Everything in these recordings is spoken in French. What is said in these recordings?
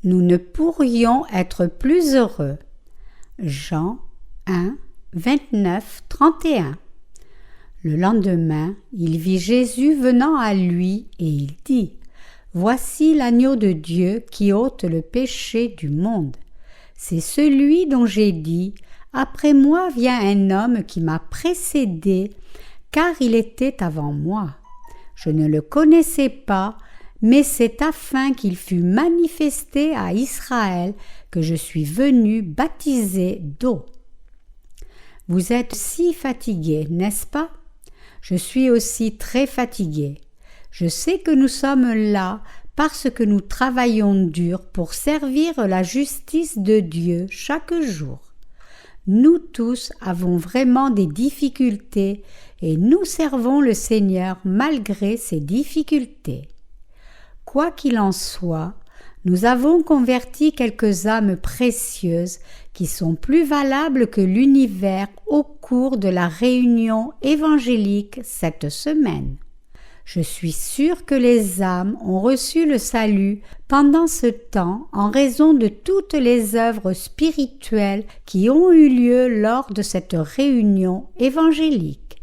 nous ne pourrions être plus heureux. Jean 1, 29, 31. Le lendemain, il vit Jésus venant à lui et il dit : Voici l'agneau de Dieu qui ôte le péché du monde. C'est celui dont j'ai dit : Après moi vient un homme qui m'a précédé, car il était avant moi. Je ne le connaissais pas, mais c'est afin qu'il fût manifesté à Israël que je suis venu baptiser d'eau. Vous êtes si fatigués, n'est-ce pas ? Je suis aussi très fatigué. Je sais que nous sommes là parce que nous travaillons dur pour servir la justice de Dieu chaque jour. Nous tous avons vraiment des difficultés et nous servons le Seigneur malgré ces difficultés. Quoi qu'il en soit, nous avons converti quelques âmes précieuses qui sont plus valables que l'univers au cours de la réunion évangélique cette semaine. Je suis sûre que les âmes ont reçu le salut pendant ce temps en raison de toutes les œuvres spirituelles qui ont eu lieu lors de cette réunion évangélique.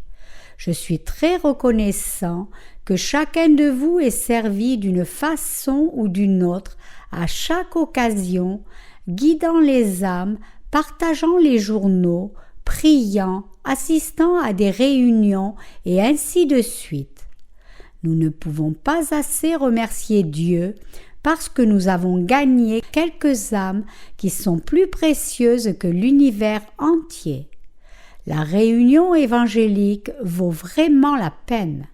Je suis très reconnaissant que chacun de vous ait servi d'une façon ou d'une autre à chaque occasion, guidant les âmes, partageant les journaux, priant, assistant à des réunions et ainsi de suite. Nous ne pouvons pas assez remercier Dieu parce que nous avons gagné quelques âmes qui sont plus précieuses que l'univers entier. La réunion évangélique vaut vraiment la peine.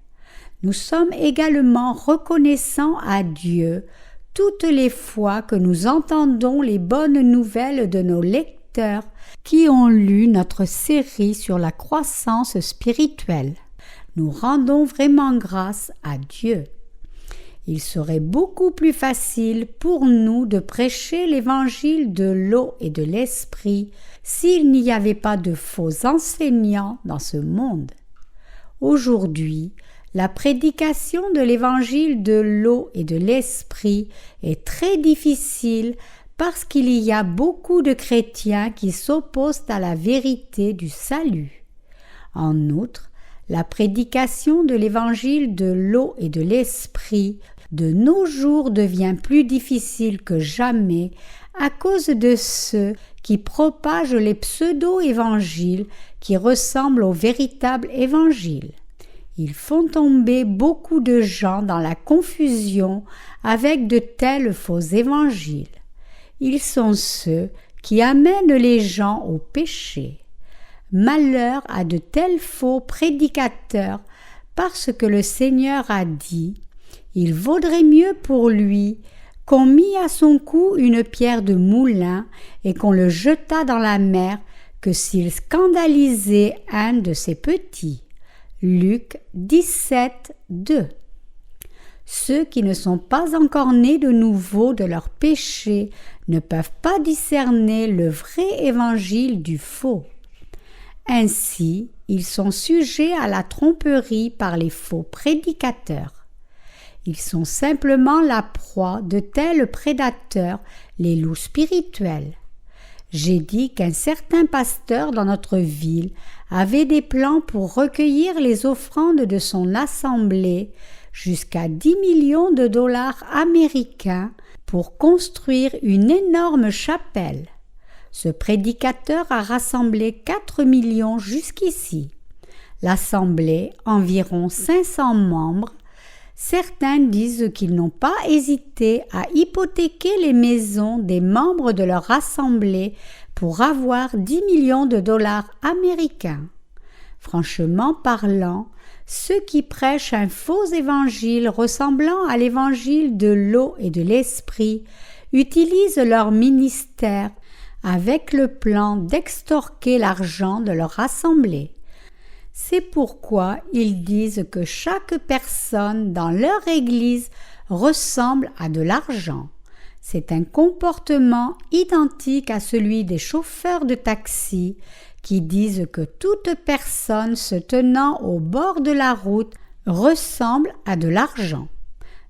Nous sommes également reconnaissants à Dieu toutes les fois que nous entendons les bonnes nouvelles de nos lecteurs qui ont lu notre série sur la croissance spirituelle. Nous rendons vraiment grâce à Dieu. Il serait beaucoup plus facile pour nous de prêcher l'évangile de l'eau et de l'esprit s'il n'y avait pas de faux enseignants dans ce monde. Aujourd'hui, la prédication de l'évangile de l'eau et de l'esprit est très difficile parce qu'il y a beaucoup de chrétiens qui s'opposent à la vérité du salut. En outre, la prédication de l'évangile de l'eau et de l'esprit de nos jours devient plus difficile que jamais à cause de ceux qui propagent les pseudo-évangiles qui ressemblent au véritable évangile. Ils font tomber beaucoup de gens dans la confusion avec de tels faux évangiles. Ils sont ceux qui amènent les gens au péché. Malheur à de tels faux prédicateurs parce que le Seigneur a dit : il vaudrait mieux pour lui qu'on mît à son cou une pierre de moulin et qu'on le jetât dans la mer que s'il scandalisait un de ses petits. Luc 17, 2. Ceux qui ne sont pas encore nés de nouveau de leur péché ne peuvent pas discerner le vrai évangile du faux. Ainsi, ils sont sujets à la tromperie par les faux prédicateurs. Ils sont simplement la proie de tels prédateurs, les loups spirituels. J'ai dit qu'un certain pasteur dans notre ville avait des plans pour recueillir les offrandes de son assemblée jusqu'à 10 millions de dollars américains pour construire une énorme chapelle. Ce prédicateur a rassemblé 4 millions jusqu'ici. L'assemblée, environ 500 membres. Certains disent qu'ils n'ont pas hésité à hypothéquer les maisons des membres de leur assemblée pour avoir 10 millions de dollars américains. Franchement parlant, ceux qui prêchent un faux évangile ressemblant à l'évangile de l'eau et de l'esprit utilisent leur ministère avec le plan d'extorquer l'argent de leur assemblée. C'est pourquoi ils disent que chaque personne dans leur église ressemble à de l'argent. C'est un comportement identique à celui des chauffeurs de taxi qui disent que toute personne se tenant au bord de la route ressemble à de l'argent.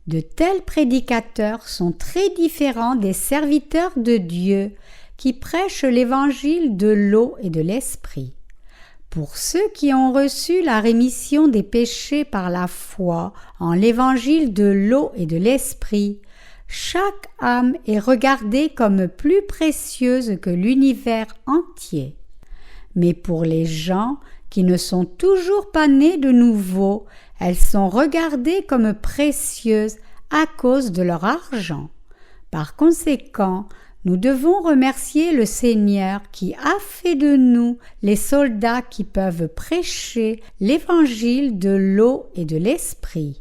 De tels prédicateurs sont très différents des serviteurs de Dieu qui prêchent l'évangile de l'eau et de l'esprit. Pour ceux qui ont reçu la rémission des péchés par la foi en l'évangile de l'eau et de l'esprit, chaque âme est regardée comme plus précieuse que l'univers entier. Mais pour les gens qui ne sont toujours pas nés de nouveau, elles sont regardées comme précieuses à cause de leur argent. Par conséquent, nous devons remercier le Seigneur qui a fait de nous les soldats qui peuvent prêcher l'évangile de l'eau et de l'esprit.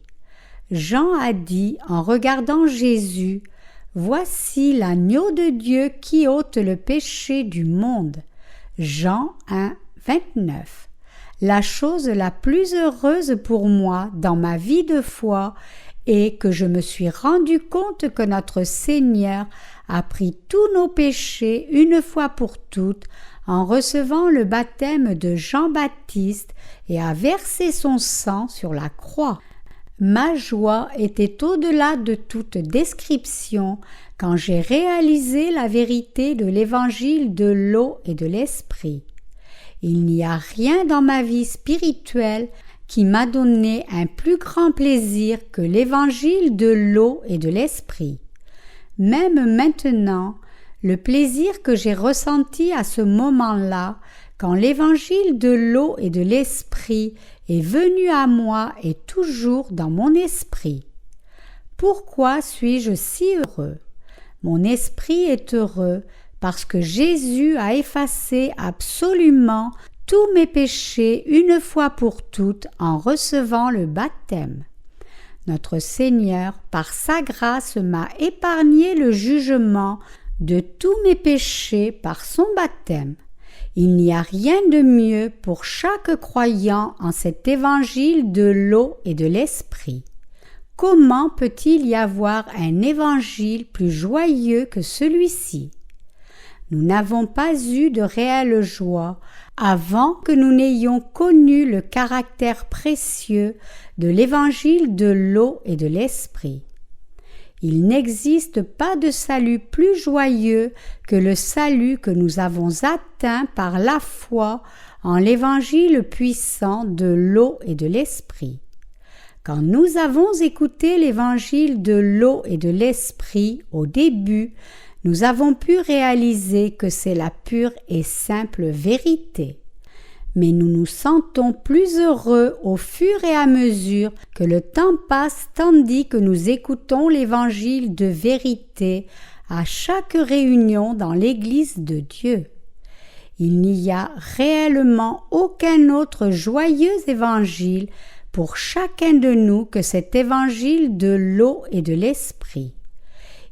Jean a dit en regardant Jésus, « Voici l'agneau de Dieu qui ôte le péché du monde. » Jean 1, 29. La chose la plus heureuse pour moi dans ma vie de foi est que je me suis rendu compte que notre Seigneur a pris tous nos péchés une fois pour toutes en recevant le baptême de Jean-Baptiste et a versé son sang sur la croix. Ma joie était au-delà de toute description quand j'ai réalisé la vérité de l'évangile de l'eau et de l'esprit. Il n'y a rien dans ma vie spirituelle qui m'a donné un plus grand plaisir que l'évangile de l'eau et de l'esprit. Même maintenant, le plaisir que j'ai ressenti à ce moment-là, quand l'évangile de l'eau et de l'esprit est venu à moi, est toujours dans mon esprit. Pourquoi suis-je si heureux? Mon esprit est heureux parce que Jésus a effacé absolument tous mes péchés une fois pour toutes en recevant le baptême. Notre Seigneur, par sa grâce, m'a épargné le jugement de tous mes péchés par son baptême. Il n'y a rien de mieux pour chaque croyant en cet évangile de l'eau et de l'esprit. Comment peut-il y avoir un évangile plus joyeux que celui-ci? Nous n'avons pas eu de réelle joie avant que nous n'ayons connu le caractère précieux de l'évangile de l'eau et de l'esprit. Il n'existe pas de salut plus joyeux que le salut que nous avons atteint par la foi en l'évangile puissant de l'eau et de l'esprit. Quand nous avons écouté l'évangile de l'eau et de l'esprit au début, nous avons pu réaliser que c'est la pure et simple vérité. Mais nous nous sentons plus heureux au fur et à mesure que le temps passe tandis que nous écoutons l'évangile de vérité à chaque réunion dans l'Église de Dieu. Il n'y a réellement aucun autre joyeux évangile pour chacun de nous que cet évangile de l'eau et de l'esprit.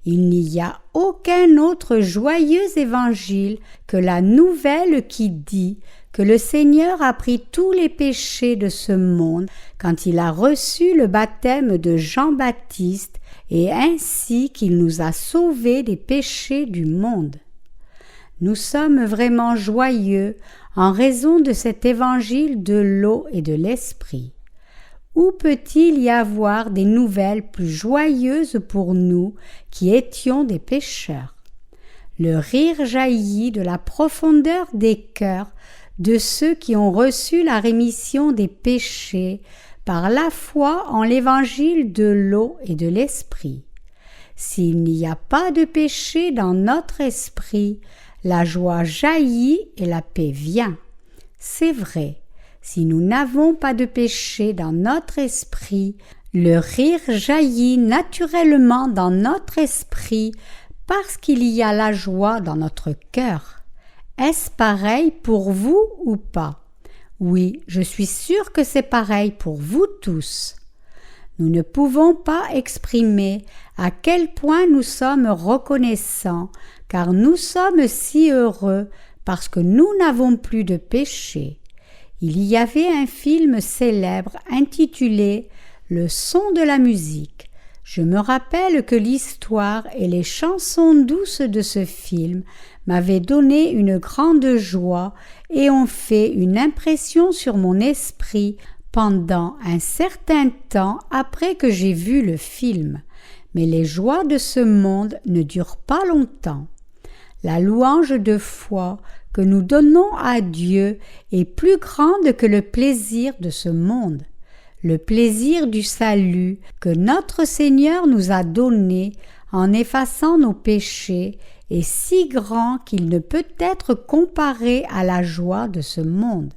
Il n'y a aucun autre joyeux évangile que la nouvelle qui dit que le Seigneur a pris tous les péchés de ce monde quand il a reçu le baptême de Jean-Baptiste et ainsi qu'il nous a sauvés des péchés du monde. Nous sommes vraiment joyeux en raison de cet évangile de l'eau et de l'esprit. Où peut-il y avoir des nouvelles plus joyeuses pour nous qui étions des pécheurs? Le rire jaillit de la profondeur des cœurs de ceux qui ont reçu la rémission des péchés par la foi en l'évangile de l'eau et de l'esprit. S'il n'y a pas de péché dans notre esprit, la joie jaillit et la paix vient. C'est vrai. Si nous n'avons pas de péché dans notre esprit, le rire jaillit naturellement dans notre esprit parce qu'il y a la joie dans notre cœur. Est-ce pareil pour vous ou pas? Oui, je suis sûre que c'est pareil pour vous tous. Nous ne pouvons pas exprimer à quel point nous sommes reconnaissants, car nous sommes si heureux parce que nous n'avons plus de péché. Il y avait un film célèbre intitulé « Le son de la musique ». Je me rappelle que l'histoire et les chansons douces de ce film m'avaient donné une grande joie et ont fait une impression sur mon esprit pendant un certain temps après que j'ai vu le film, mais les joies de ce monde ne durent pas longtemps. La louange de foi que nous donnons à Dieu est plus grande que le plaisir de ce monde. Le plaisir du salut que notre Seigneur nous a donné en effaçant nos péchés est si grand qu'il ne peut être comparé à la joie de ce monde.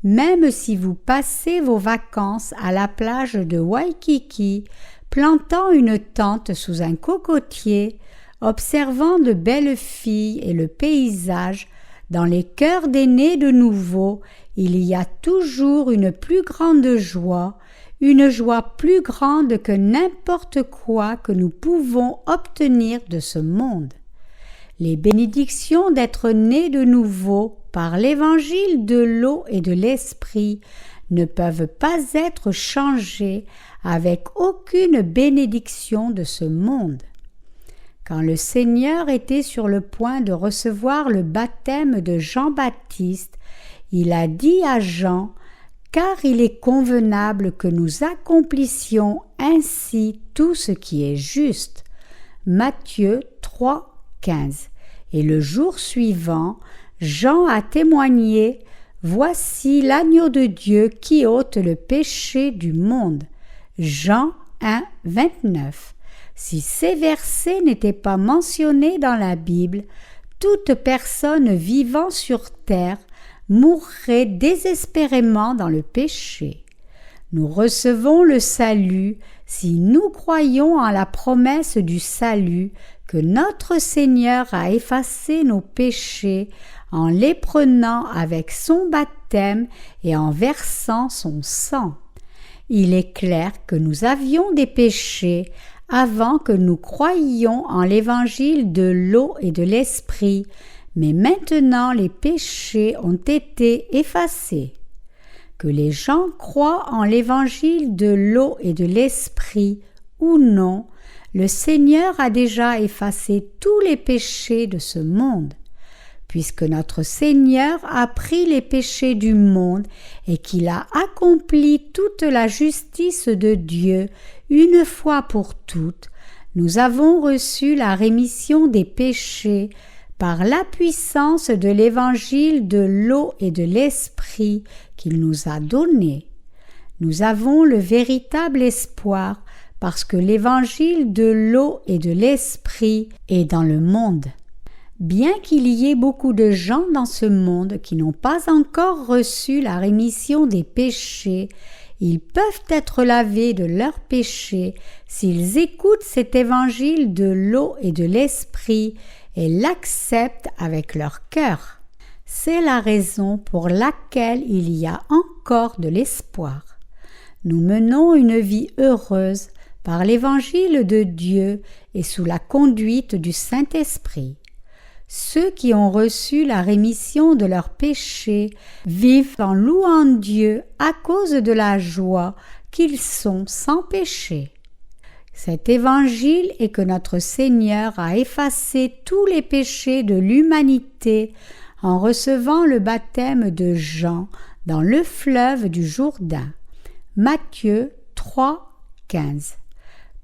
Même si vous passez vos vacances à la plage de Waikiki, plantant une tente sous un cocotier, observant de belles filles et le paysage, dans les cœurs des nés de nouveau, il y a toujours une plus grande joie, une joie plus grande que n'importe quoi que nous pouvons obtenir de ce monde. Les bénédictions d'être nés de nouveau par l'évangile de l'eau et de l'esprit ne peuvent pas être changées avec aucune bénédiction de ce monde. Quand le Seigneur était sur le point de recevoir le baptême de Jean-Baptiste, il a dit à Jean « Car il est convenable que nous accomplissions ainsi tout ce qui est juste. » Matthieu 3, 15. Et le jour suivant, Jean a témoigné « Voici l'agneau de Dieu qui ôte le péché du monde. » Jean 1, 29. Si ces versets n'étaient pas mentionnés dans la Bible, toute personne vivant sur terre mourrait désespérément dans le péché. Nous recevons le salut si nous croyons en la promesse du salut que notre Seigneur a effacé nos péchés en les prenant avec son baptême et en versant son sang. Il est clair que nous avions des péchés avant que nous croyions en l'évangile de l'eau et de l'esprit, mais maintenant les péchés ont été effacés. Que les gens croient en l'évangile de l'eau et de l'esprit ou non, le Seigneur a déjà effacé tous les péchés de ce monde. Puisque notre Seigneur a pris les péchés du monde et qu'il a accompli toute la justice de Dieu une fois pour toutes, nous avons reçu la rémission des péchés par la puissance de l'évangile de l'eau et de l'esprit qu'il nous a donné. Nous avons le véritable espoir parce que l'évangile de l'eau et de l'esprit est dans le monde. Bien qu'il y ait beaucoup de gens dans ce monde qui n'ont pas encore reçu la rémission des péchés, ils peuvent être lavés de leurs péchés s'ils écoutent cet évangile de l'eau et de l'esprit et l'acceptent avec leur cœur. C'est la raison pour laquelle il y a encore de l'espoir. Nous menons une vie heureuse par l'évangile de Dieu et sous la conduite du Saint-Esprit. Ceux qui ont reçu la rémission de leurs péchés vivent en louant Dieu à cause de la joie qu'ils sont sans péché. Cet évangile est que notre Seigneur a effacé tous les péchés de l'humanité en recevant le baptême de Jean dans le fleuve du Jourdain. Matthieu 3, 15.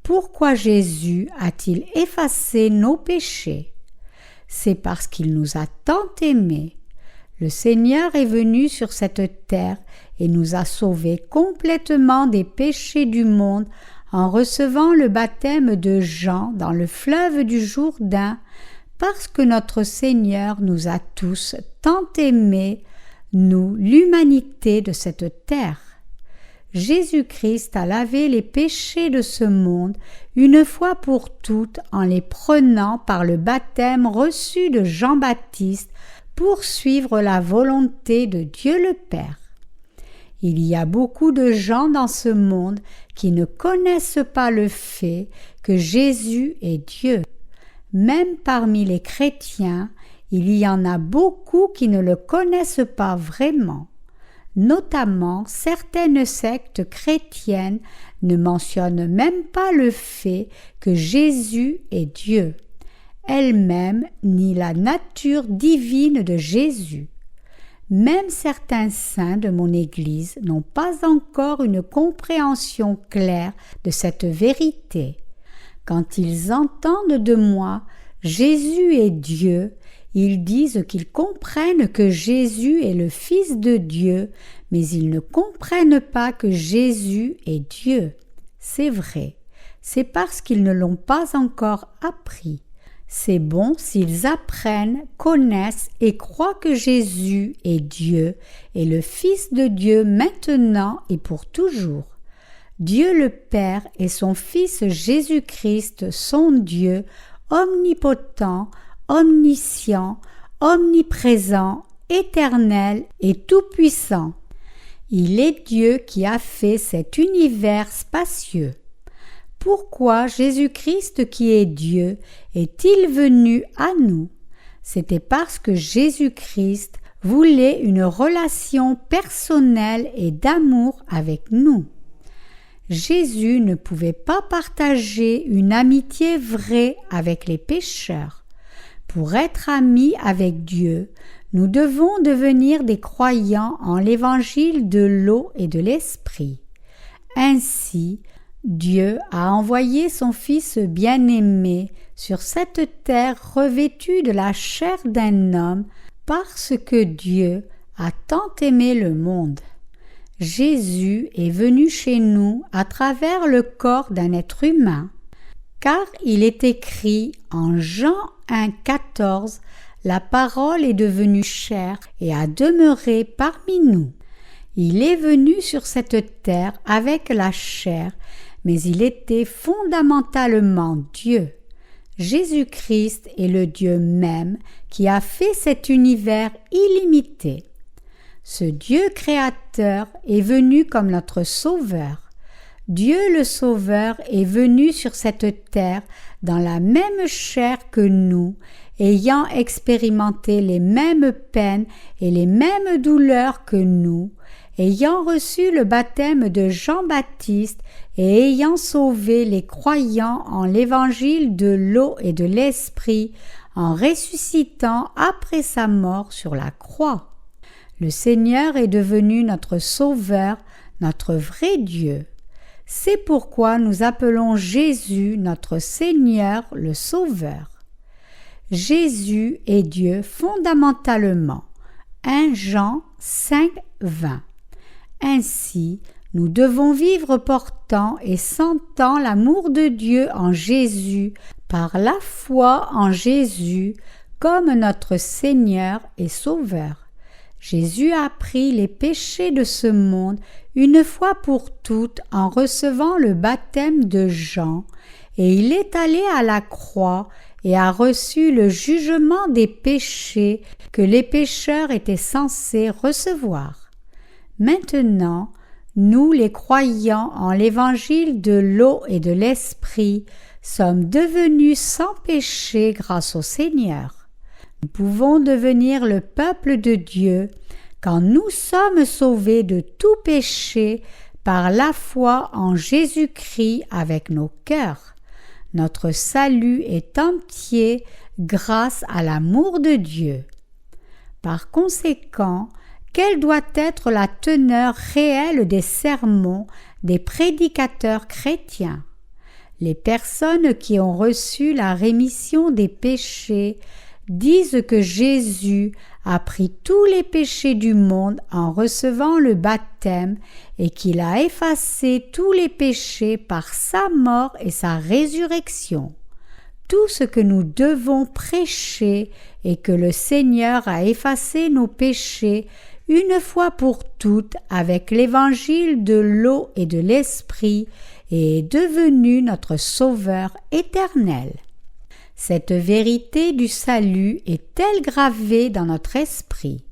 Pourquoi Jésus a-t-il effacé nos péchés? C'est parce qu'il nous a tant aimés. Le Seigneur est venu sur cette terre et nous a sauvés complètement des péchés du monde en recevant le baptême de Jean dans le fleuve du Jourdain, parce que notre Seigneur nous a tous tant aimés, nous, l'humanité de cette terre. Jésus-Christ a lavé les péchés de ce monde une fois pour toutes en les prenant par le baptême reçu de Jean-Baptiste pour suivre la volonté de Dieu le Père. Il y a beaucoup de gens dans ce monde qui ne connaissent pas le fait que Jésus est Dieu. Même parmi les chrétiens, il y en a beaucoup qui ne le connaissent pas vraiment. Notamment, certaines sectes chrétiennes ne mentionnent même pas le fait que Jésus est Dieu, elles-mêmes ni la nature divine de Jésus. même certains saints de mon Église n'ont pas encore une compréhension claire de cette vérité. Quand ils entendent de moi « Jésus est Dieu », ils disent qu'ils comprennent que Jésus est le Fils de Dieu, mais ils ne comprennent pas que Jésus est Dieu. C'est vrai, c'est parce qu'ils ne l'ont pas encore appris. C'est bon s'ils apprennent, connaissent et croient que Jésus est Dieu et le Fils de Dieu maintenant et pour toujours. Dieu le Père et son Fils Jésus-Christ sont Dieu, omnipotent, omniscient, omniprésent, éternel et tout-puissant. Il est Dieu qui a fait cet univers spacieux. Pourquoi Jésus-Christ qui est Dieu est-il venu à nous? C'était parce que Jésus-Christ voulait une relation personnelle et d'amour avec nous. Jésus ne pouvait pas partager une amitié vraie avec les pécheurs. Pour être amis avec Dieu, nous devons devenir des croyants en l'évangile de l'eau et de l'esprit. Ainsi, Dieu a envoyé son Fils bien-aimé sur cette terre revêtue de la chair d'un homme parce que Dieu a tant aimé le monde. Jésus est venu chez nous à travers le corps d'un être humain, car il est écrit en Jean 1,14 « La parole est devenue chair et a demeuré parmi nous. Il est venu sur cette terre avec la chair, mais il était fondamentalement Dieu. Jésus-Christ est le Dieu même qui a fait cet univers illimité. Ce Dieu créateur est venu comme notre Sauveur. Dieu le Sauveur est venu sur cette terre dans la même chair que nous, ayant expérimenté les mêmes peines et les mêmes douleurs que nous, ayant reçu le baptême de Jean-Baptiste et ayant sauvé les croyants en l'évangile de l'eau et de l'esprit, en ressuscitant après sa mort sur la croix. Le Seigneur est devenu notre Sauveur, notre vrai Dieu. C'est pourquoi nous appelons Jésus notre Seigneur le Sauveur. Jésus est Dieu fondamentalement. 1 Jean 5, 20. Ainsi, nous devons vivre portant et sentant l'amour de Dieu en Jésus, par la foi en Jésus, comme notre Seigneur et Sauveur. Jésus a pris les péchés de ce monde une fois pour toutes en recevant le baptême de Jean, et il est allé à la croix et a reçu le jugement des péchés que les pécheurs étaient censés recevoir. Maintenant, nous les croyants en l'évangile de l'eau et de l'esprit sommes devenus sans péché grâce au Seigneur. Nous pouvons devenir le peuple de Dieu quand nous sommes sauvés de tout péché par la foi en Jésus-Christ avec nos cœurs. Notre salut est entier grâce à l'amour de Dieu. Par conséquent, quelle doit être la teneur réelle des sermons des prédicateurs chrétiens? Les personnes qui ont reçu la rémission des péchés disent que Jésus a pris tous les péchés du monde en recevant le baptême et qu'il a effacé tous les péchés par sa mort et sa résurrection. Tout ce que nous devons prêcher est que le Seigneur a effacé nos péchés une fois pour toutes avec l'évangile de l'eau et de l'esprit et est devenu notre Sauveur éternel. Cette vérité du salut est-elle gravée dans notre esprit?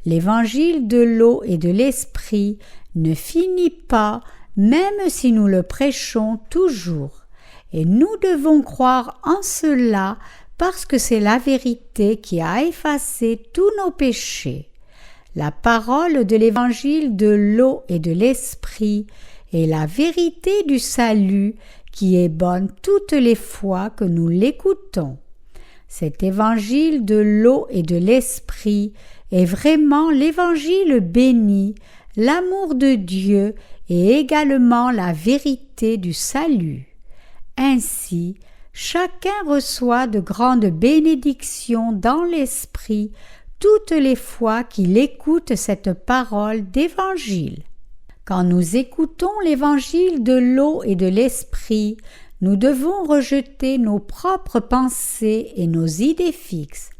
L'évangile de l'eau et de l'esprit ne finit pas, même si nous le prêchons toujours, et nous devons croire en cela parce que c'est la vérité qui a effacé tous nos péchés. La parole de l'évangile de l'eau et de l'esprit est la vérité du salut qui est bonne toutes les fois que nous l'écoutons. Cet évangile de l'eau et de l'esprit est vraiment l'Évangile béni, l'amour de Dieu et également la vérité du salut. Ainsi, chacun reçoit de grandes bénédictions dans l'esprit toutes les fois qu'il écoute cette parole d'Évangile. Quand nous écoutons l'Évangile de l'eau et de l'esprit, nous devons rejeter nos propres pensées et nos idées fixes.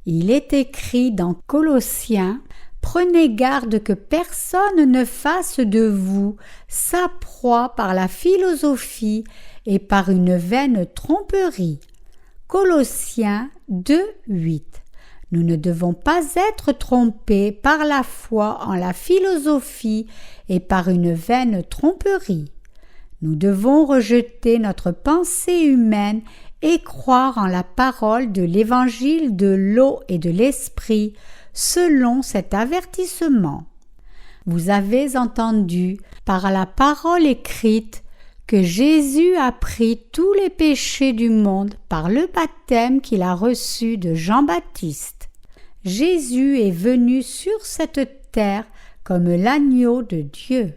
Il est écrit dans Colossiens « Prenez garde que personne ne fasse de vous sa proie par la philosophie et par une vaine tromperie. » Colossiens 2:8. Nous ne devons pas être trompés par la foi en la philosophie et par une vaine tromperie. Nous devons rejeter notre pensée humaine et croire en la parole de l'Évangile de l'eau et de l'esprit selon cet avertissement. Vous avez entendu par la parole écrite que Jésus a pris tous les péchés du monde par le baptême qu'il a reçu de Jean-Baptiste. Jésus est venu sur cette terre comme l'agneau de Dieu.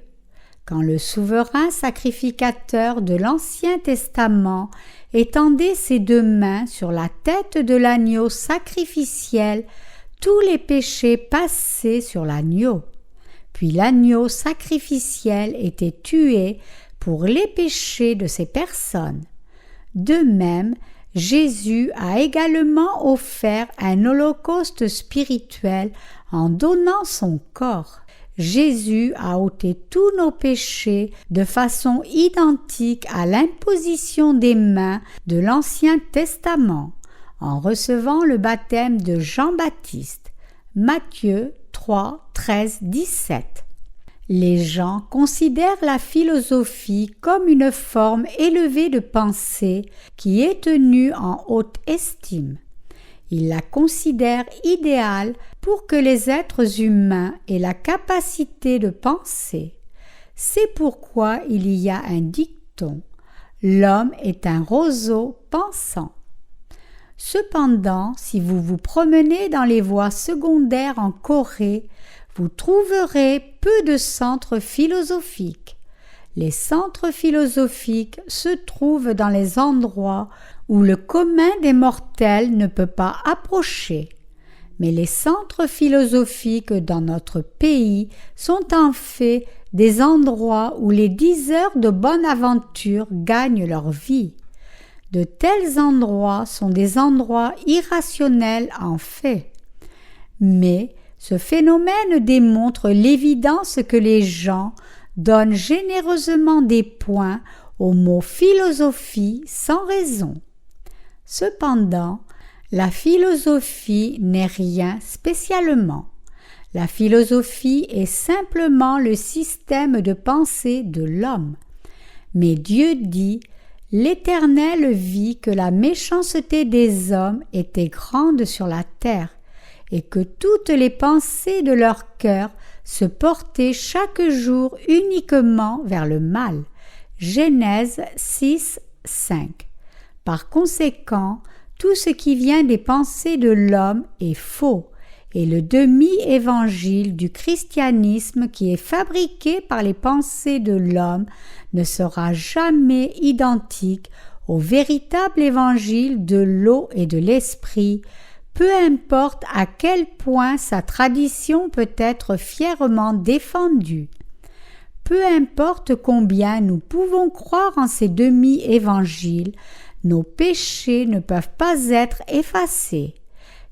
Quand le souverain sacrificateur de l'Ancien Testament étendait ses deux mains sur la tête de l'agneau sacrificiel, tous les péchés passaient sur l'agneau. Puis l'agneau sacrificiel était tué pour les péchés de ces personnes. De même, Jésus a également offert un holocauste spirituel en donnant son corps. Jésus a ôté tous nos péchés de façon identique à l'imposition des mains de l'Ancien Testament, en recevant le baptême de Jean-Baptiste. Matthieu 3, 13, 17. Les gens considèrent la philosophie comme une forme élevée de pensée qui est tenue en haute estime. Ils la considèrent idéale pour que les êtres humains aient la capacité de penser. C'est pourquoi il y a un dicton « L'homme est un roseau pensant ». Cependant, si vous vous promenez dans les voies secondaires en Corée, vous trouverez peu de centres philosophiques. Les centres philosophiques se trouvent dans les endroits où le commun des mortels ne peut pas approcher. Mais les centres philosophiques dans notre pays sont en fait des endroits où les diseurs de bonne aventure gagnent leur vie. De tels endroits sont des endroits irrationnels en fait. Mais ce phénomène démontre l'évidence que les gens donnent généreusement des points au mot philosophie sans raison. Cependant, la philosophie n'est rien spécialement. La philosophie est simplement le système de pensée de l'homme. Mais Dieu dit « L'Éternel vit que la méchanceté des hommes était grande sur la terre, et que toutes les pensées de leur cœur se portaient chaque jour uniquement vers le mal. » Genèse 6, 5. Par conséquent, tout ce qui vient des pensées de l'homme est faux, et le demi-évangile du christianisme qui est fabriqué par les pensées de l'homme ne sera jamais identique au véritable évangile de l'eau et de l'esprit, peu importe à quel point sa tradition peut être fièrement défendue. Peu importe combien nous pouvons croire en ces demi-évangiles, nos péchés ne peuvent pas être effacés.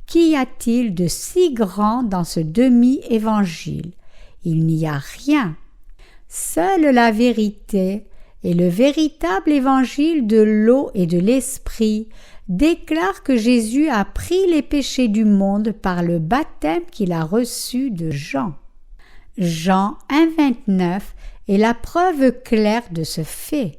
Qu'y a-t-il de si grand dans ce demi-évangile? Il n'y a rien. Seule la vérité et le véritable évangile de l'eau et de l'esprit déclarent que Jésus a pris les péchés du monde par le baptême qu'il a reçu de Jean. Jean 1,29 est la preuve claire de ce fait.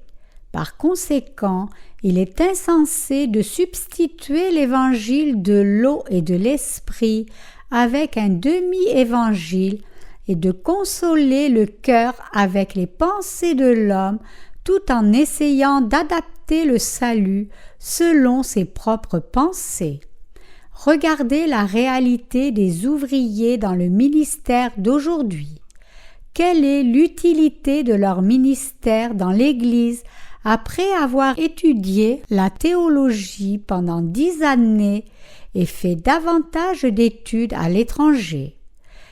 Par conséquent, il est insensé de substituer l'évangile de l'eau et de l'esprit avec un demi-évangile et de consoler le cœur avec les pensées de l'homme tout en essayant d'adapter le salut selon ses propres pensées. Regardez la réalité des ouvriers dans le ministère d'aujourd'hui. Quelle est l'utilité de leur ministère dans l'Église après avoir étudié la théologie pendant 10 années et fait davantage d'études à l'étranger?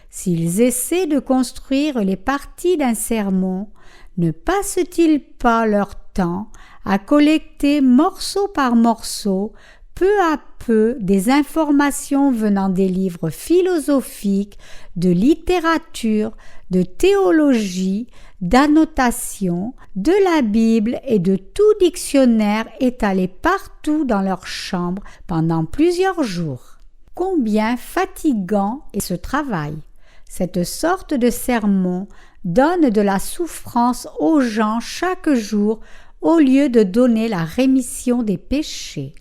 S'ils essaient de construire les parties d'un sermon, ne passent-ils pas leur temps à collecter morceau par morceau, peu à peu, des informations venant des livres philosophiques, de littérature, de théologie, d'annotation, de la Bible et de tout dictionnaire étalé partout dans leur chambre pendant plusieurs jours? Combien fatigant est ce travail! Cette sorte de sermon donne de la souffrance aux gens chaque jour au lieu de donner la rémission des péchés.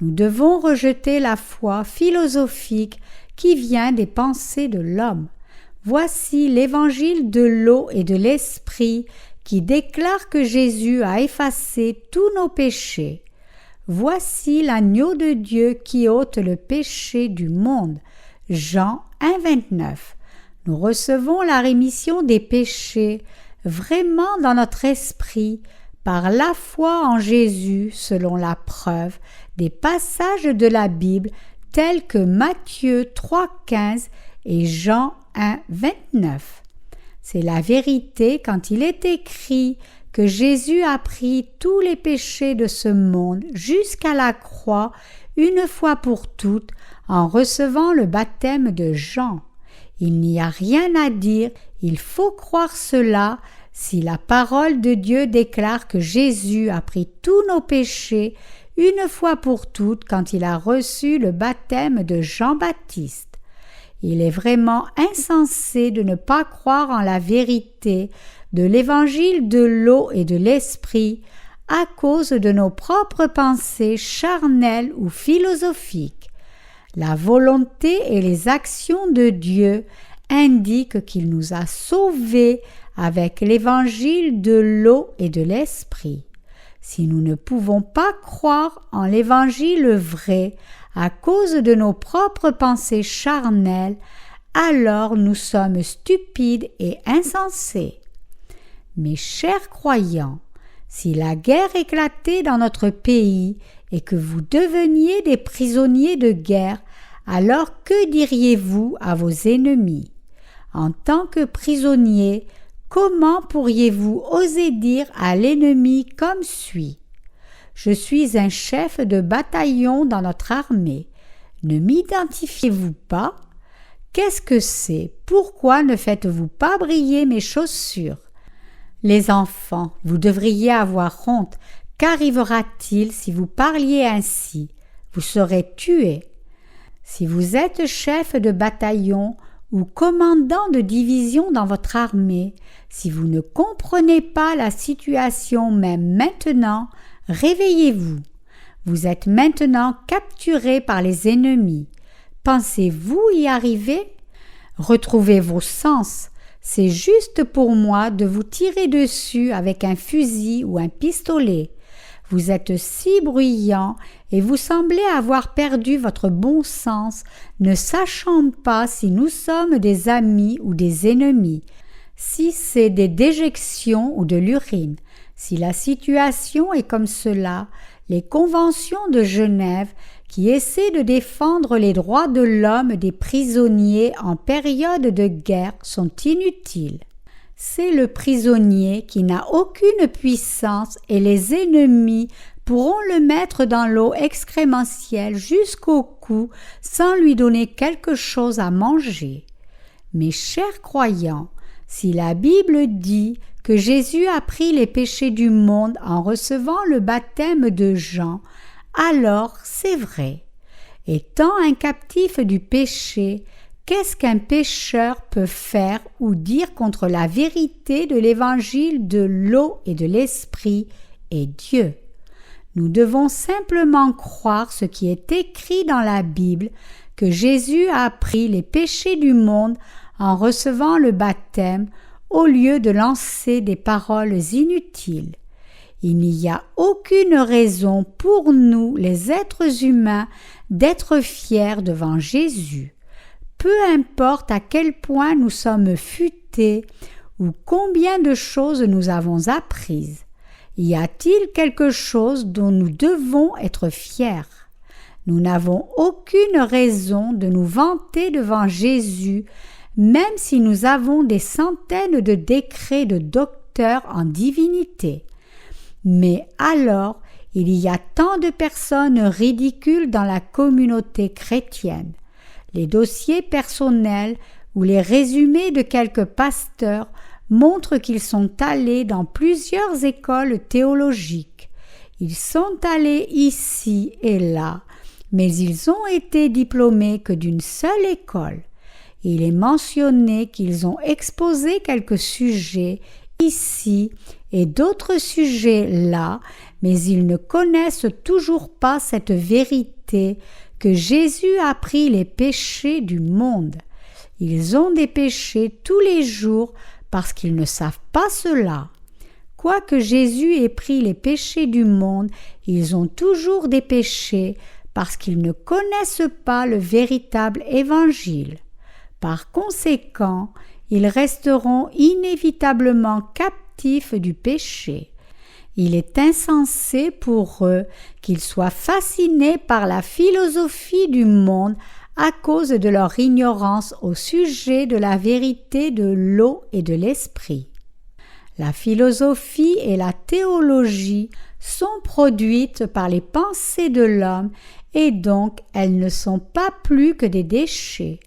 Nous devons rejeter la foi philosophique qui vient des pensées de l'homme. Voici l'évangile de l'eau et de l'esprit qui déclare que Jésus a effacé tous nos péchés. Voici l'agneau de Dieu qui ôte le péché du monde. Jean 1,29. Nous recevons la rémission des péchés vraiment dans notre esprit par la foi en Jésus selon la preuve des passages de la Bible tels que Matthieu 3,15 et Jean 1,29. C'est la vérité quand il est écrit que Jésus a pris tous les péchés de ce monde jusqu'à la croix une fois pour toutes en recevant le baptême de Jean. Il n'y a rien à dire, il faut croire cela si la parole de Dieu déclare que Jésus a pris tous nos péchés une fois pour toutes quand il a reçu le baptême de Jean-Baptiste. Il est vraiment insensé de ne pas croire en la vérité de l'évangile de l'eau et de l'esprit à cause de nos propres pensées charnelles ou philosophiques. La volonté et les actions de Dieu indiquent qu'il nous a sauvés avec l'évangile de l'eau et de l'esprit. Si nous ne pouvons pas croire en l'évangile vrai à cause de nos propres pensées charnelles, alors nous sommes stupides et insensés. Mes chers croyants, si la guerre éclatait dans notre pays et que vous deveniez des prisonniers de guerre, alors que diriez-vous à vos ennemis? En tant que prisonniers, comment pourriez-vous oser dire à l'ennemi comme suit: « Je suis un chef de bataillon dans notre armée. Ne m'identifiez-vous pas? Qu'est-ce que c'est? Pourquoi ne faites-vous pas briller mes chaussures? » Les enfants, vous devriez avoir honte. Qu'arrivera-t-il si vous parliez ainsi? Vous serez tués. Si vous êtes chef de bataillon ou commandant de division dans votre armée, si vous ne comprenez pas la situation même maintenant, réveillez-vous. Vous êtes maintenant capturés par les ennemis. Pensez-vous y arriver? Retrouvez vos sens. C'est juste pour moi de vous tirer dessus avec un fusil ou un pistolet. Vous êtes si bruyant et vous semblez avoir perdu votre bon sens, ne sachant pas si nous sommes des amis ou des ennemis, si c'est des déjections ou de l'urine. Si la situation est comme cela, les conventions de Genève, qui essaient de défendre les droits de l'homme des prisonniers en période de guerre, sont inutiles. C'est le prisonnier qui n'a aucune puissance et les ennemis pourront le mettre dans l'eau excrémentielle jusqu'au cou sans lui donner quelque chose à manger. Mes chers croyants, si la Bible dit que Jésus a pris les péchés du monde en recevant le baptême de Jean, alors c'est vrai. Étant un captif du péché, qu'est-ce qu'un pécheur peut faire ou dire contre la vérité de l'évangile de l'eau et de l'esprit et Dieu? Nous devons simplement croire ce qui est écrit dans la Bible, que Jésus a pris les péchés du monde en recevant le baptême, au lieu de lancer des paroles inutiles. Il n'y a aucune raison pour nous, les êtres humains, d'être fiers devant Jésus. Peu importe à quel point nous sommes futés ou combien de choses nous avons apprises. Y a-t-il quelque chose dont nous devons être fiers? Nous n'avons aucune raison de nous vanter devant Jésus, même si nous avons des centaines de décrets de docteurs en divinité. Mais alors, il y a tant de personnes ridicules dans la communauté chrétienne. Les dossiers personnels ou les résumés de quelques pasteurs montrent qu'ils sont allés dans plusieurs écoles théologiques. Ils sont allés ici et là, mais ils ont été diplômés que d'une seule école. Il est mentionné qu'ils ont exposé quelques sujets ici et d'autres sujets là, mais ils ne connaissent toujours pas cette vérité que Jésus a pris les péchés du monde. Ils ont des péchés tous les jours parce qu'ils ne savent pas cela. Quoique Jésus ait pris les péchés du monde, ils ont toujours des péchés parce qu'ils ne connaissent pas le véritable évangile. Par conséquent, ils resteront inévitablement captifs du péché. Il est insensé pour eux qu'ils soient fascinés par la philosophie du monde à cause de leur ignorance au sujet de la vérité de l'eau et de l'esprit. La philosophie et la théologie sont produites par les pensées de l'homme et donc elles ne sont pas plus que des déchets.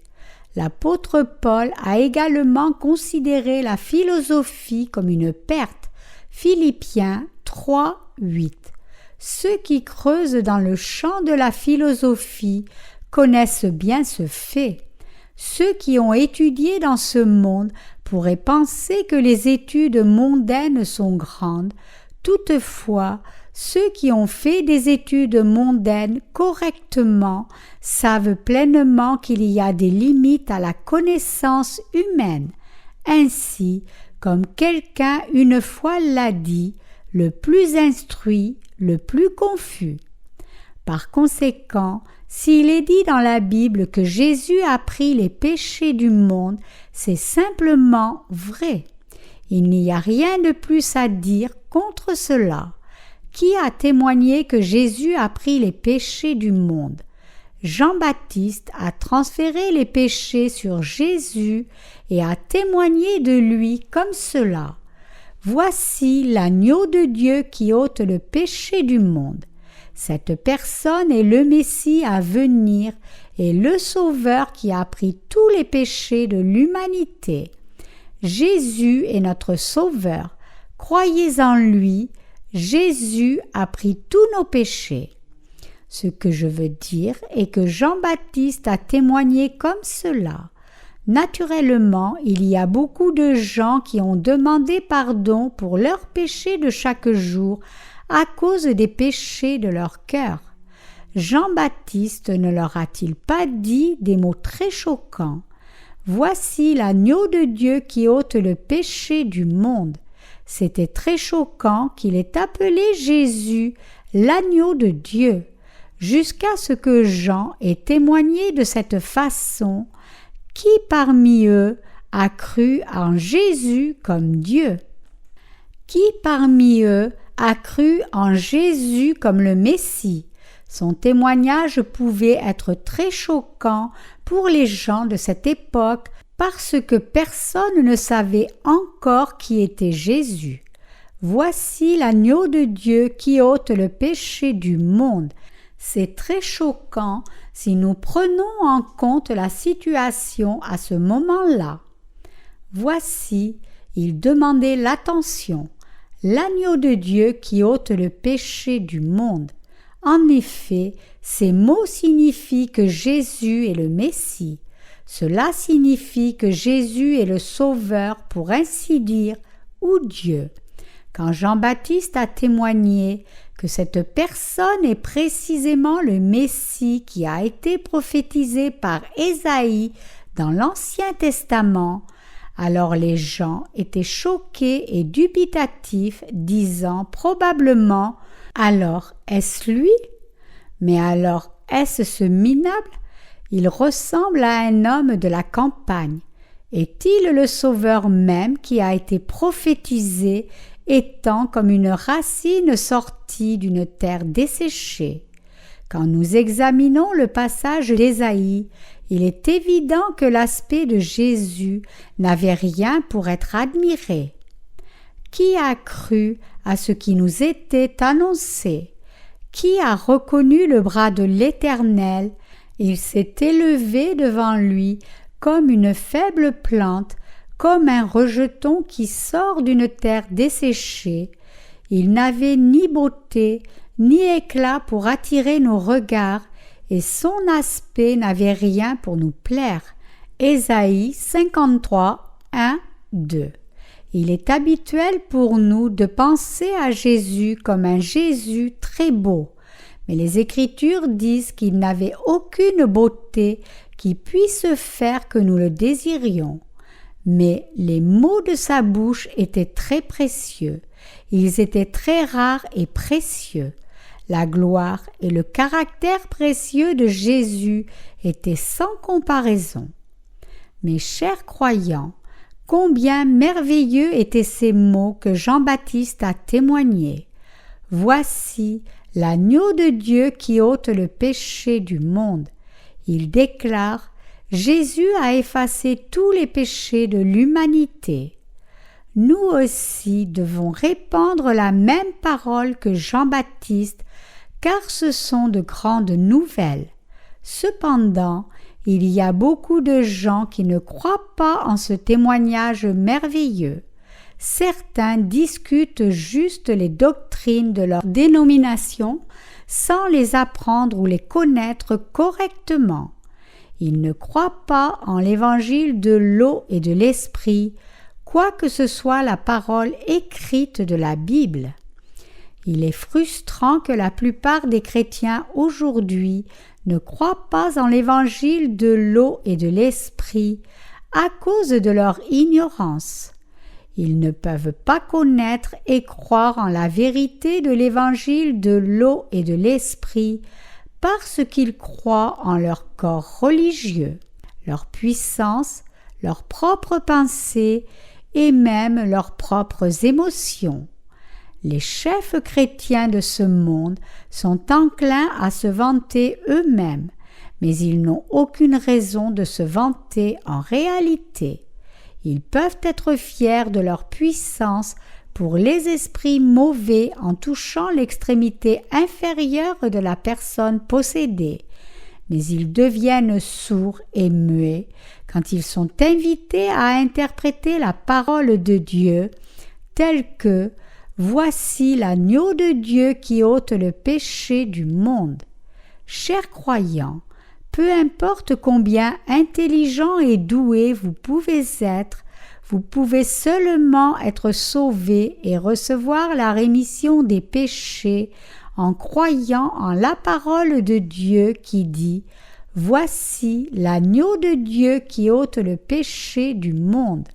L'apôtre Paul a également considéré la philosophie comme une perte. Philippiens 3, 8. Ceux qui creusent dans le champ de la philosophie connaissent bien ce fait. Ceux qui ont étudié dans ce monde pourraient penser que les études mondaines sont grandes. Toutefois, ceux qui ont fait des études mondaines correctement savent pleinement qu'il y a des limites à la connaissance humaine. Ainsi, comme quelqu'un une fois l'a dit, le plus instruit, le plus confus. Par conséquent, s'il est dit dans la Bible que Jésus a pris les péchés du monde, c'est simplement vrai. Il n'y a rien de plus à dire contre cela. Qui a témoigné que Jésus a pris les péchés du monde? Jean-Baptiste a transféré les péchés sur Jésus et a témoigné de lui comme cela. Voici l'agneau de Dieu qui ôte le péché du monde. Cette personne est le Messie à venir et le Sauveur qui a pris tous les péchés de l'humanité. Jésus est notre Sauveur. Croyez en lui. Jésus a pris tous nos péchés. Ce que je veux dire est que Jean-Baptiste a témoigné comme cela. Naturellement, il y a beaucoup de gens qui ont demandé pardon pour leurs péchés de chaque jour à cause des péchés de leur cœur. Jean-Baptiste ne leur a-t-il pas dit des mots très choquants? Voici l'agneau de Dieu qui ôte le péché du monde. C'était très choquant qu'il ait appelé Jésus l'agneau de Dieu, jusqu'à ce que Jean ait témoigné de cette façon. Qui parmi eux a cru en Jésus comme Dieu? Qui parmi eux a cru en Jésus comme le Messie? Son témoignage pouvait être très choquant pour les gens de cette époque parce que personne ne savait encore qui était Jésus. Voici l'agneau de Dieu qui ôte le péché du monde. C'est très choquant si nous prenons en compte la situation à ce moment-là. Voici, il demandait l'attention, l'agneau de Dieu qui ôte le péché du monde. En effet, ces mots signifient que Jésus est le Messie. Cela signifie que Jésus est le Sauveur, pour ainsi dire, ou Dieu. Quand Jean-Baptiste a témoigné que cette personne est précisément le Messie qui a été prophétisé par Ésaïe dans l'Ancien Testament, Alors les gens étaient choqués et dubitatifs, disant probablement « Alors, est-ce lui? Mais alors, est-ce ce minable? Il ressemble à un homme de la campagne. Est-il le Sauveur même qui a été prophétisé, étant comme une racine sortie d'une terre desséchée ?» Quand nous examinons le passage d'Ésaïe, il est évident que l'aspect de Jésus n'avait rien pour être admiré. Qui a cru à ce qui nous était annoncé? Qui a reconnu le bras de l'Éternel? Il s'est élevé devant lui comme une faible plante, comme un rejeton qui sort d'une terre desséchée. Il n'avait ni beauté, ni éclat pour attirer nos regards, et son aspect n'avait rien pour nous plaire. Ésaïe 53, 1, 2. Il est habituel pour nous de penser à Jésus comme un Jésus très beau, mais les Écritures disent qu'il n'avait aucune beauté qui puisse faire que nous le désirions. Mais les mots de sa bouche étaient très précieux, ils étaient très rares et précieux. La gloire et le caractère précieux de Jésus étaient sans comparaison. Mes chers croyants, combien merveilleux étaient ces mots que Jean-Baptiste a témoignés. « Voici l'agneau de Dieu qui ôte le péché du monde. » Il déclare « Jésus a effacé tous les péchés de l'humanité. » Nous aussi devons répandre la même parole que Jean-Baptiste, car ce sont de grandes nouvelles. Cependant, il y a beaucoup de gens qui ne croient pas en ce témoignage merveilleux. Certains discutent juste les doctrines de leur dénomination sans les apprendre ou les connaître correctement. Ils ne croient pas en l'évangile de l'eau et de l'esprit, quoi que ce soit la parole écrite de la Bible. Il est frustrant que la plupart des chrétiens aujourd'hui ne croient pas en l'évangile de l'eau et de l'esprit à cause de leur ignorance. Ils ne peuvent pas connaître et croire en la vérité de l'évangile de l'eau et de l'esprit parce qu'ils croient en leur corps religieux, leur puissance, leurs propres pensées et même leurs propres émotions. Les chefs chrétiens de ce monde sont enclins à se vanter eux-mêmes, mais ils n'ont aucune raison de se vanter en réalité. Ils peuvent être fiers de leur puissance pour les esprits mauvais en touchant l'extrémité inférieure de la personne possédée, mais ils deviennent sourds et muets quand ils sont invités à interpréter la parole de Dieu telle que « Voici l'agneau de Dieu qui ôte le péché du monde ». Chers croyants, peu importe combien intelligent et doué vous pouvez être, vous pouvez seulement être sauvés et recevoir la rémission des péchés en croyant en la parole de Dieu qui dit « Voici l'agneau de Dieu qui ôte le péché du monde ».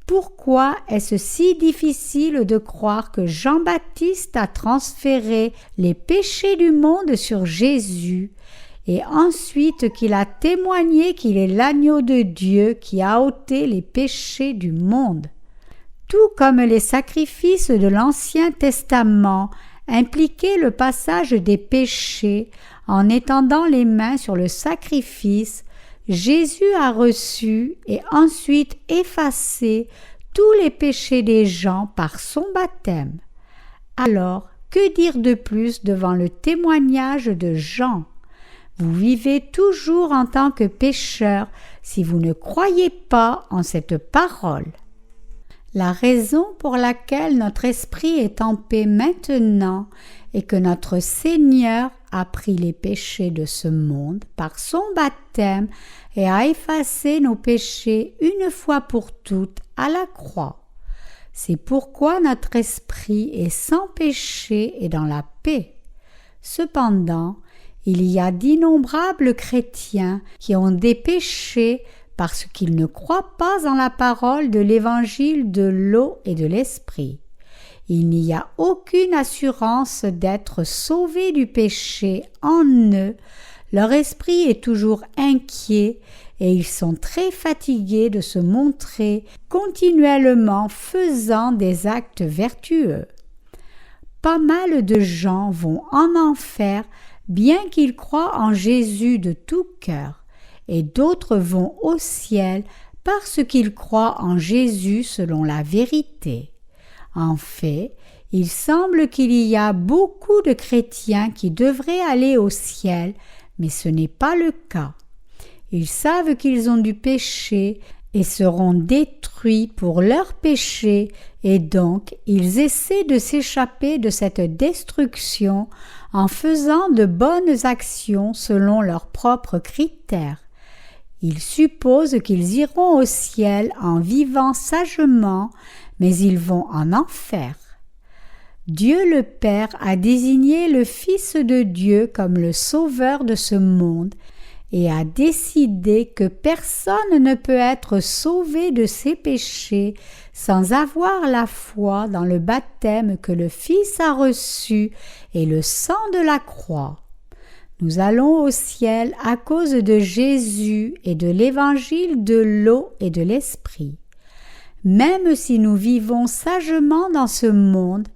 Pourquoi est-ce si difficile de croire que Jean-Baptiste a transféré les péchés du monde sur Jésus et ensuite qu'il a témoigné qu'il est l'agneau de Dieu qui a ôté les péchés du monde? Tout comme les sacrifices de l'Ancien Testament impliquaient le passage des péchés en étendant les mains sur le sacrifice, Jésus a reçu et ensuite effacé tous les péchés des gens par son baptême. Alors, que dire de plus devant le témoignage de Jean? Vous vivez toujours en tant que pécheur si vous ne croyez pas en cette parole. La raison pour laquelle notre esprit est en paix maintenant est que notre Seigneur a pris les péchés de ce monde par son baptême et a effacé nos péchés une fois pour toutes à la croix. C'est pourquoi notre esprit est sans péché et dans la paix. Cependant, il y a d'innombrables chrétiens qui ont des péchés parce qu'ils ne croient pas en la parole de l'évangile de l'eau et de l'esprit. Il n'y a aucune assurance d'être sauvés du péché en eux, leur esprit est toujours inquiet et ils sont très fatigués de se montrer continuellement faisant des actes vertueux. Pas mal de gens vont en enfer bien qu'ils croient en Jésus de tout cœur, et d'autres vont au ciel parce qu'ils croient en Jésus selon la vérité. En fait, il semble qu'il y a beaucoup de chrétiens qui devraient aller au ciel, mais ce n'est pas le cas. Ils savent qu'ils ont du péché et seront détruits pour leur péché, et donc ils essaient de s'échapper de cette destruction en faisant de bonnes actions selon leurs propres critères. Ils supposent qu'ils iront au ciel en vivant sagement, mais ils vont en enfer. Dieu le Père a désigné le Fils de Dieu comme le Sauveur de ce monde et a décidé que personne ne peut être sauvé de ses péchés sans avoir la foi dans le baptême que le Fils a reçu et le sang de la croix. Nous allons au ciel à cause de Jésus et de l'évangile de l'eau et de l'esprit. Même si nous vivons sagement dans ce monde,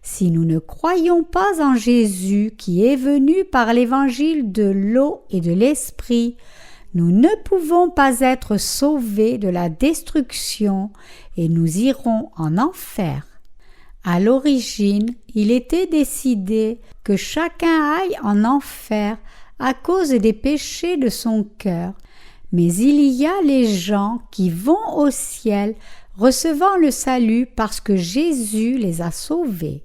si nous ne croyons pas en Jésus qui est venu par l'évangile de l'eau et de l'esprit, nous ne pouvons pas être sauvés de la destruction et nous irons en enfer. À l'origine, il était décidé que chacun aille en enfer à cause des péchés de son cœur, mais il y a les gens qui vont au ciel recevant le salut parce que Jésus les a sauvés.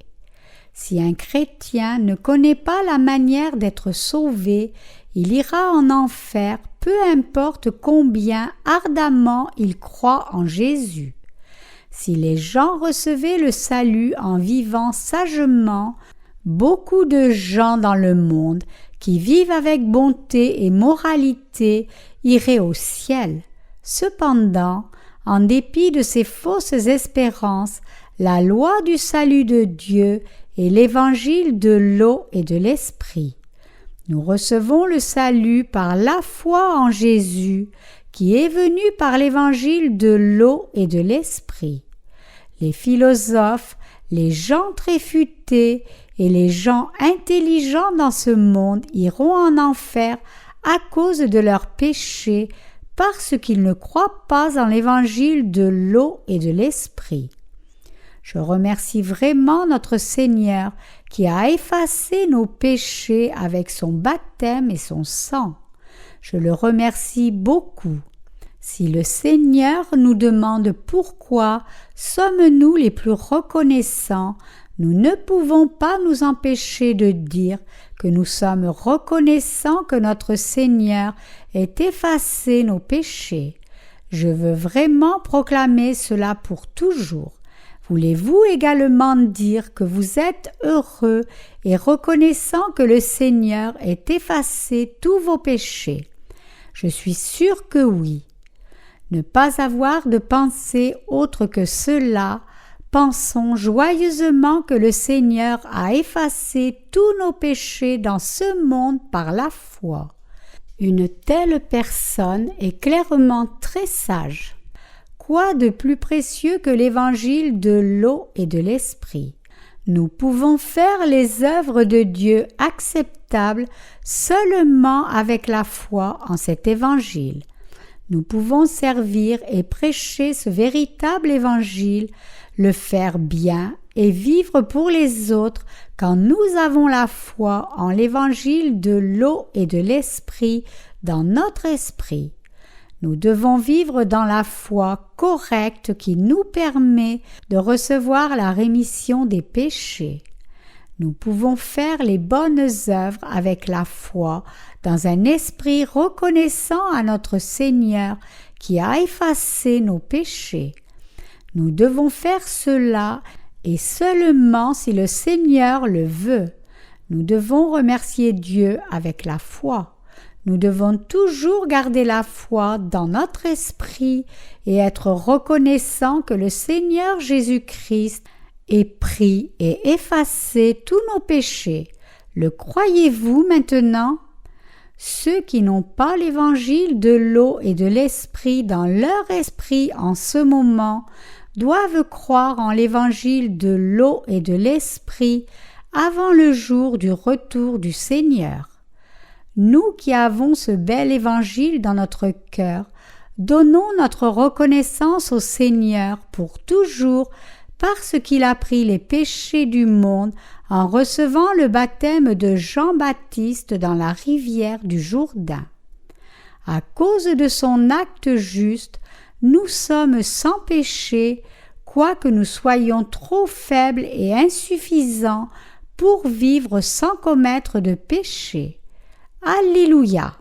Si un chrétien ne connaît pas la manière d'être sauvé, il ira en enfer, peu importe combien ardemment il croit en Jésus. Si les gens recevaient le salut en vivant sagement, beaucoup de gens dans le monde qui vivent avec bonté et moralité iraient au ciel. Cependant, en dépit de ces fausses espérances, la loi du salut de Dieu et l'évangile de l'eau et de l'esprit. Nous recevons le salut par la foi en Jésus, qui est venu par l'évangile de l'eau et de l'esprit. Les philosophes, les gens très futés et les gens intelligents dans ce monde iront en enfer à cause de leurs péchés, parce qu'ils ne croient pas en l'évangile de l'eau et de l'esprit. Je remercie vraiment notre Seigneur qui a effacé nos péchés avec son baptême et son sang. Je le remercie beaucoup. Si le Seigneur nous demande pourquoi sommes-nous les plus reconnaissants, nous ne pouvons pas nous empêcher de dire que nous sommes reconnaissants que notre Seigneur ait effacé nos péchés. Je veux vraiment proclamer cela pour toujours. Voulez-vous également dire que vous êtes heureux et reconnaissant que le Seigneur ait effacé tous vos péchés? Je suis sûre que oui. Ne pas avoir de pensée autre que cela, pensons joyeusement que le Seigneur a effacé tous nos péchés dans ce monde par la foi. Une telle personne est clairement très sage. Quoi de plus précieux que l'évangile de l'eau et de l'esprit? Nous pouvons faire les œuvres de Dieu acceptables seulement avec la foi en cet évangile. Nous pouvons servir et prêcher ce véritable évangile, le faire bien et vivre pour les autres quand nous avons la foi en l'évangile de l'eau et de l'esprit dans notre esprit. Nous devons vivre dans la foi correcte qui nous permet de recevoir la rémission des péchés. Nous pouvons faire les bonnes œuvres avec la foi dans un esprit reconnaissant à notre Seigneur qui a effacé nos péchés. Nous devons faire cela et seulement si le Seigneur le veut. Nous devons remercier Dieu avec la foi. Nous devons toujours garder la foi dans notre esprit et être reconnaissants que le Seigneur Jésus-Christ ait pris et effacé tous nos péchés. Le croyez-vous maintenant? Ceux qui n'ont pas l'évangile de l'eau et de l'esprit dans leur esprit en ce moment doivent croire en l'évangile de l'eau et de l'esprit avant le jour du retour du Seigneur. Nous qui avons ce bel évangile dans notre cœur, donnons notre reconnaissance au Seigneur pour toujours parce qu'il a pris les péchés du monde en recevant le baptême de Jean-Baptiste dans la rivière du Jourdain. À cause de son acte juste, nous sommes sans péché, quoique nous soyons trop faibles et insuffisants pour vivre sans commettre de péché. Alléluia!